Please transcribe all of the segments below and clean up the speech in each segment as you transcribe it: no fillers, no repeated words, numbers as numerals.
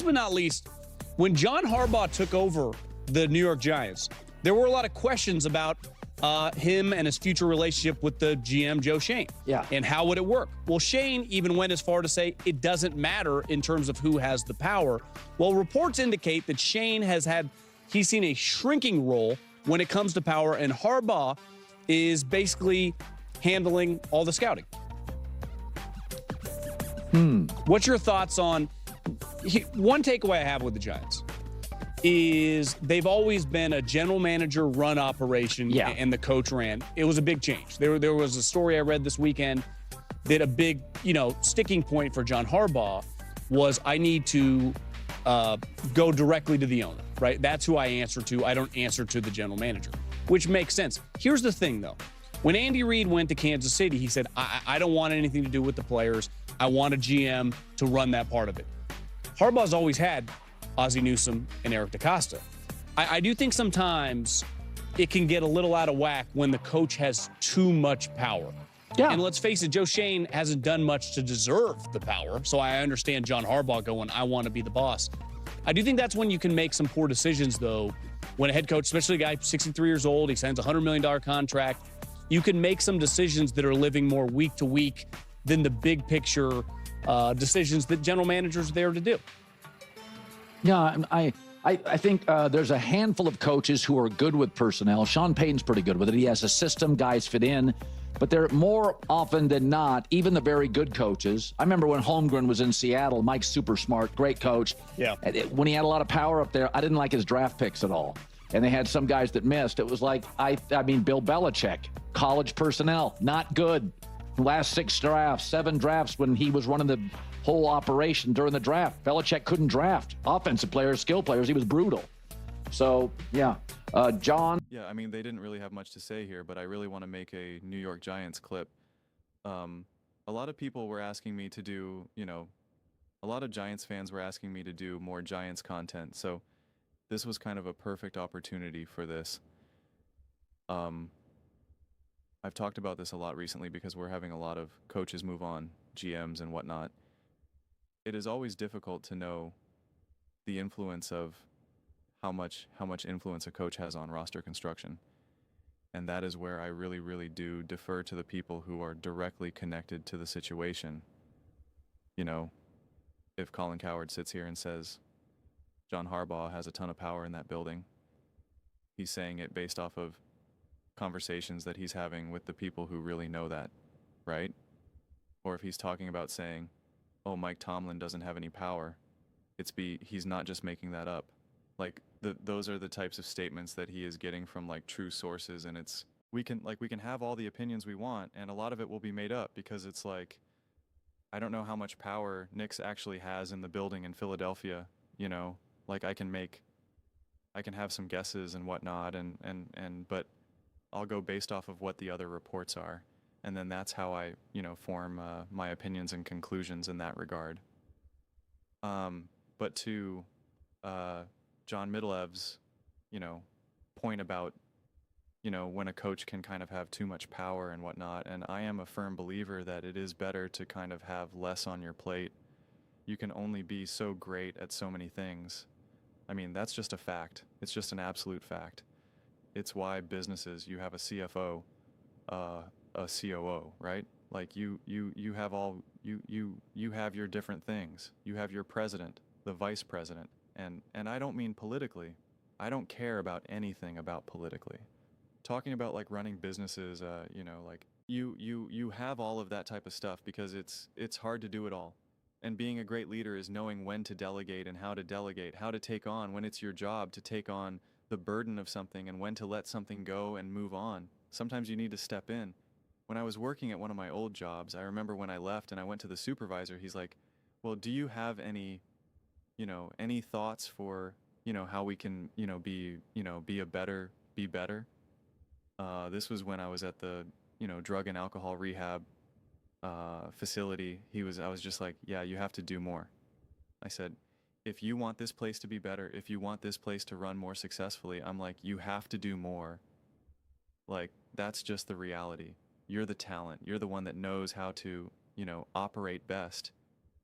but not least, when John Harbaugh took over the New York Giants, there were a lot of questions about him and his future relationship with the GM, Joe Schoen. Yeah. And how would it work? Well, Schoen even went as far to say it doesn't matter in terms of who has the power. Well, reports indicate that Schoen he's seen a shrinking role when it comes to power, and Harbaugh is basically handling all the scouting. What's your thoughts on one takeaway I have with the Giants is they've always been a general manager run operation, and the coach ran. It was a big change. There was a story I read this weekend that a big, sticking point for John Harbaugh was I need to go directly to the owner, right? That's who I answer to. I don't answer to the general manager, which makes sense. Here's the thing, though. When Andy Reid went to Kansas City, he said, I don't want anything to do with the players. I want a GM to run that part of it. Harbaugh's always had Ozzie Newsome and Eric DeCosta. I do think sometimes it can get a little out of whack when the coach has too much power. Yeah. And let's face it, Joe Schoen hasn't done much to deserve the power. So I understand John Harbaugh going, I want to be the boss. I do think that's when you can make some poor decisions, though, when a head coach, especially a guy 63 years old, he signs a $100 million contract, you can make some decisions that are living more week to week than the big picture decisions that general managers are there to do. Yeah, I think there's a handful of coaches who are good with personnel. Sean Payton's pretty good with it. He has a system, guys fit in. But they're more often than not, even the very good coaches. I remember when Holmgren was in Seattle, Mike's super smart, great coach. Yeah. When he had a lot of power up there, I didn't like his draft picks at all. And they had some guys that missed. It was like, Bill Belichick, college personnel, not good. Last 7 drafts when he was running the whole operation during the draft. Belichick couldn't draft offensive players, skill players. He was brutal. So, yeah. John? Yeah, I mean, they didn't really have much to say here, but I really want to make a New York Giants clip. A lot of people were asking me to do, a lot of Giants fans were asking me to do more Giants content. So this was kind of a perfect opportunity for this. I've talked about this a lot recently because we're having a lot of coaches move on, GMs and whatnot. It is always difficult to know the influence of how much influence a coach has on roster construction. And that is where I really, really do defer to the people who are directly connected to the situation. If Colin Cowherd sits here and says John Harbaugh has a ton of power in that building, he's saying it based off of conversations that he's having with the people who really know that, right? Or if he's talking about saying, oh, Mike Tomlin doesn't have any power, he's not just making that up. Like those are the types of statements that he is getting from like true sources, and we can have all the opinions we want, and a lot of it will be made up because it's like, I don't know how much power Nick's actually has in the building in Philadelphia. Like I can have some guesses and whatnot, but I'll go based off of what the other reports are, and then that's how I form my opinions and conclusions in that regard. But to John Middlev's, point about, when a coach can kind of have too much power and whatnot. And I am a firm believer that it is better to kind of have less on your plate. You can only be so great at so many things. I mean, that's just a fact. It's just an absolute fact. It's why businesses, you have a CFO, a COO, right? Like you have your different things. You have your president, the vice president. And I don't mean politically. I don't care about anything about politically. Talking about like running businesses, like you have all of that type of stuff because it's hard to do it all. And being a great leader is knowing when to delegate and how to take on when it's your job to take on the burden of something and when to let something go and move on. Sometimes you need to step in. When I was working at one of my old jobs, I remember when I left and I went to the supervisor, he's like, well, do you have any thoughts for, how we can, be better? This was when I was at the, drug and alcohol rehab facility. I was just like, yeah, you have to do more. I said, if you want this place to be better, if you want this place to run more successfully, I'm like, you have to do more. Like, that's just the reality. You're the talent. You're the one that knows how to, operate best.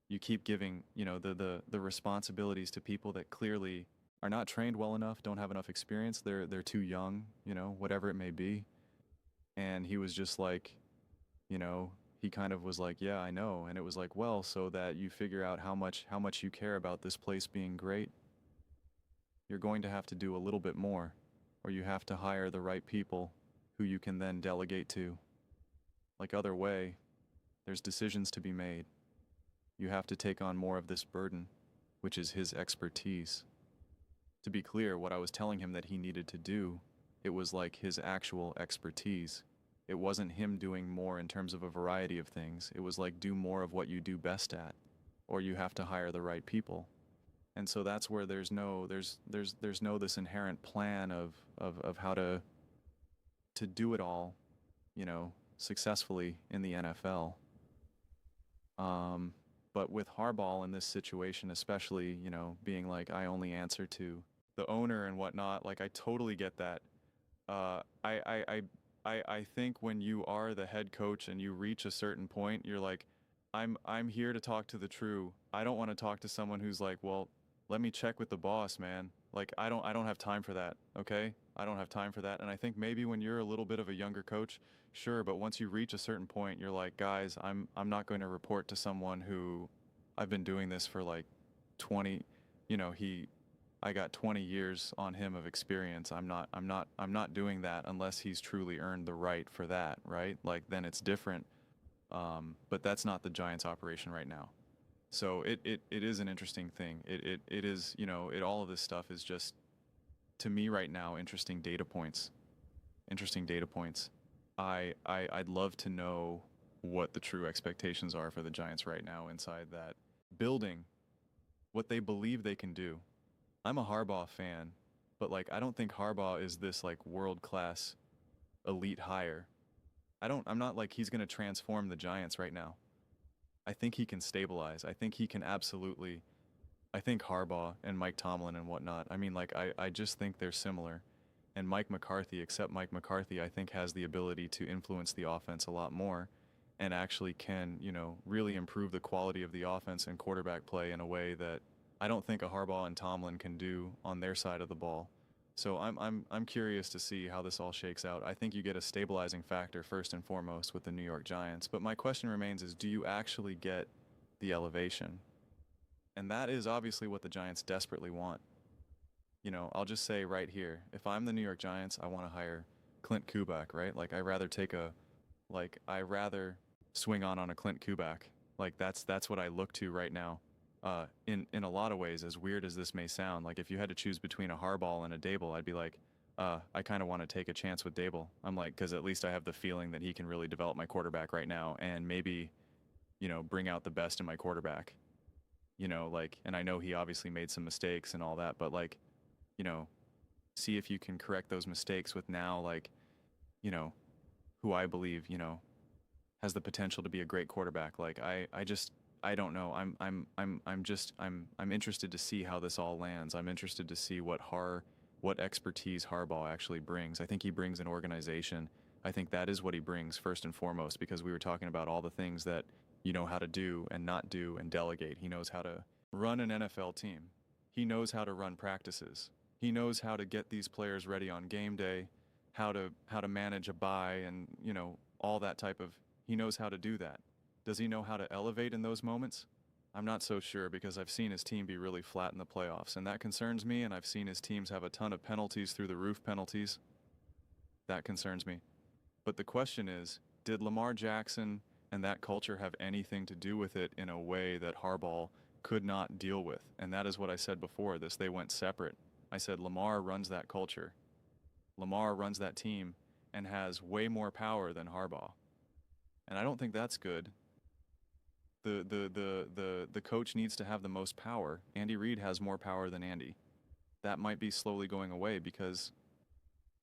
you keep giving, the responsibilities to people that clearly are not trained well enough, don't have enough experience, they're too young, whatever it may be. And he was just like, he kind of was like, yeah, I know. And it was like, well, so that you figure out how much you care about this place being great, you're going to have to do a little bit more, or you have to hire the right people who you can then delegate to. Like other way, there's decisions to be made. You have to take on more of this burden, which is his expertise. To be clear, what I was telling him that he needed to do, it was like his actual expertise. It wasn't him doing more in terms of a variety of things. It was like, do more of what you do best at, or you have to hire the right people. And so that's where there's no this inherent plan of how to do it all, successfully in the NFL. But with Harbaugh in this situation, especially, being like, I only answer to the owner and whatnot, like I totally get that. I think when you are the head coach and you reach a certain point, you're like, I'm here to talk to the true. I don't want to talk to someone who's like, well, let me check with the boss, man. Like I don't have time for that. Okay? I don't have time for that. And I think maybe when you're a little bit of a younger coach, sure, but once you reach a certain point, you're like, guys, I'm not going to report to someone who I've been doing this for like 20, I got 20 years on him of experience. I'm not doing that unless he's truly earned the right for that, right? Like then it's different. But that's not the Giants operation right now. So it is an interesting thing. It is, all of this stuff is just, to me right now, interesting data points. Interesting data points. I'd love to know what the true expectations are for the Giants right now inside that building, what they believe they can do. I'm a Harbaugh fan, but like I don't think Harbaugh is this like world-class elite hire. I'm not like he's going to transform the Giants right now. I think he can stabilize. I think he can absolutely. I think Harbaugh and Mike Tomlin and whatnot, I mean, like, I just think they're similar. And Mike McCarthy, except Mike McCarthy, I think has the ability to influence the offense a lot more and actually can, really improve the quality of the offense and quarterback play in a way that I don't think a Harbaugh and Tomlin can do on their side of the ball. So I'm curious to see how this all shakes out. I think you get a stabilizing factor first and foremost with the New York Giants. But my question remains is, do you actually get the elevation? And that is obviously what the Giants desperately want. I'll just say right here, if I'm the New York Giants, I want to hire Clint Kubiak, right? Like I rather swing on a Clint Kubiak. Like that's what I look to right now. In a lot of ways, as weird as this may sound, like if you had to choose between a Harbaugh and a Dable, I'd be like, I kind of want to take a chance with Dable. I'm like, because at least I have the feeling that he can really develop my quarterback right now and maybe, bring out the best in my quarterback. And I know he obviously made some mistakes and all that, but like, see if you can correct those mistakes with now, like, who I believe, has the potential to be a great quarterback. Like I don't know. I'm interested to see how this all lands. I'm interested to see what expertise Harbaugh actually brings. I think he brings an organization. I think that is what he brings first and foremost, because we were talking about all the things that you know how to do and not do and delegate. He knows how to run an NFL team. He knows how to run practices. He knows how to get these players ready on game day, how to manage a bye and, all that type of, he knows how to do that. Does he know how to elevate in those moments? I'm not so sure, because I've seen his team be really flat in the playoffs, and that concerns me, and I've seen his teams have a ton of penalties, through the roof penalties. That concerns me. But the question is, did Lamar Jackson and that culture have anything to do with it in a way that Harbaugh could not deal with? And that is what I said before this. They went separate. I said Lamar runs that culture. Lamar runs that team and has way more power than Harbaugh. And I don't think that's good. The coach needs to have the most power. Andy Reid has more power than Andy. That might be slowly going away, because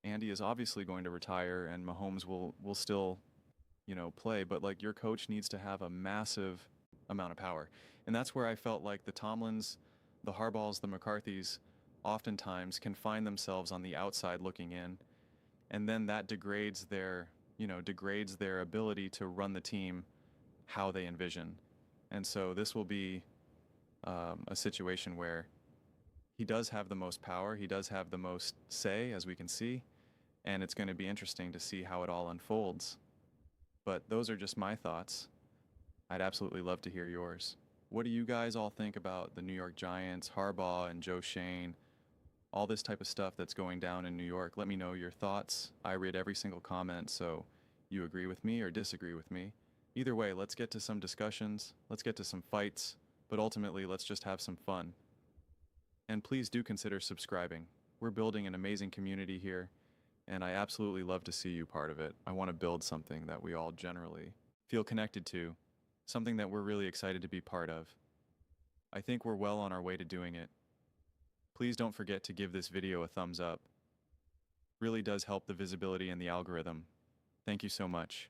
Andy is obviously going to retire and Mahomes will still, play, but like your coach needs to have a massive amount of power. And that's where I felt like the Tomlins, the Harbaughs, the McCarthys oftentimes can find themselves on the outside looking in, and then that degrades their ability to run the team how they envision. And so this will be a situation where he does have the most power, he does have the most say, as we can see, and it's going to be interesting to see how it all unfolds. But those are just my thoughts. I'd absolutely love to hear yours. What do you guys all think about the New York Giants, Harbaugh and Joe Shane, all this type of stuff that's going down in New York? Let me know your thoughts. I read every single comment, so you agree with me or disagree with me. Either way, let's get to some discussions, let's get to some fights, but ultimately, let's just have some fun. And please do consider subscribing. We're building an amazing community here, and I absolutely love to see you part of it. I want to build something that we all generally feel connected to, something that we're really excited to be part of. I think we're well on our way to doing it. Please don't forget to give this video a thumbs up. Really does help the visibility and the algorithm. Thank you so much.